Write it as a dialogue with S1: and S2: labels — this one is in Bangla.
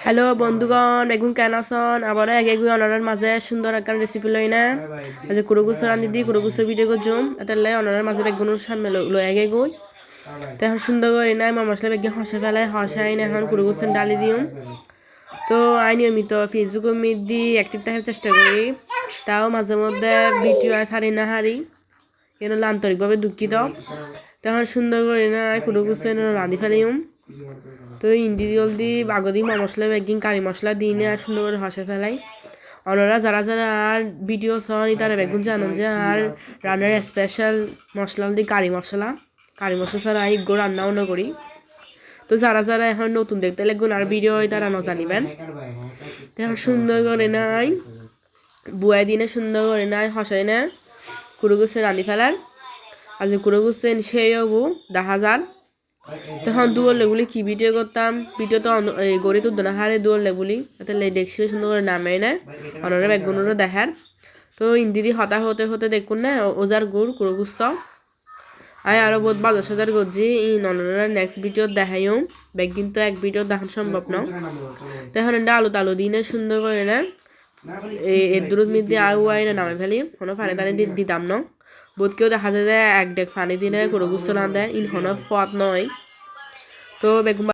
S1: হ্যালো বন্ধুগণ, বেগুন কেন আসন আবার এগুই অনারের মাঝে সুন্দর একটা রেসিপি লই না আজ কুড়োগুছো রান্ধি দি কুড়োগুছো ভিডিও করছুম এতালে অনারের মাঝে বেগুনের সামনে লই এগুই তো এখন সুন্দর করে না মশলা বেগুন হসে ফেলায় হসাই না এখন কুড়োগুছো ডালি দিম। তো আই নিয়মিত ফেসবুকের মধ্যে অ্যাক্টিভ থাকার চেষ্টা করি, তাও মাঝে মধ্যে ভিডিও সারি না হারি কেন আন্তরিকভাবে দুঃখিত। তখন সুন্দর করে না কুড়োগুছো রাঁধি ফেলিম। তো ইন্দি জলদি বাগদি মশলা বেগিং কারি মশলা দিয়ে নিয়ে আর সুন্দর করে হসে ফেলাই। অন্যরা যারা যারা আর ভিডিও সন তারা বেগুন জানেন যে আর রান্নার স্পেশাল মশলা দিয়ে কারি মশলা ছাড়া আমি গো রান্না অন্য করি। তো যারা যারা এখন নতুন দেখতে লাগবেন আর ভিডিও তারা ন জানিবেন। তো এখন সুন্দর করে নাই বুয়াই দিনে সুন্দর করে নাই হসাই না কুড়ো গুছে রাঁধি ফেলার আজ কুড়ো গুছে সেই হবু দেখা যান। তখন দুয়ার লেগুলি কি ভিডিও করতাম, ভিডিও তো গড়ি তুলতো না হারে দুয়ার লেগুলি তাতে দেখছি সুন্দর করে নামে না অনরে বেগুনেরও দেখার। তো ইন্দিদি হতা হতে হতে দেখুন না ওজার গুড় কুড়ো গুস্ত আয় আরও বহুত বাজার সাজার করছি অনরা নেক্সট ভিডিও দেখাইও ব্যাগ কিন্তু এক ভিডিও দেখানো সম্ভব না। তো এখন এটা আলু তালু দিনে সুন্দর করে না এর দূরের মধ্যে আউ আই না নামে ফেলি কোনো পানি টানি দিতাম না। বহুত কেউ দেখা যায় যে এক ডেক পানি দিনে কুড়ো গুস্ত না দেয় ইন হন ফত নয়। তো বেগুন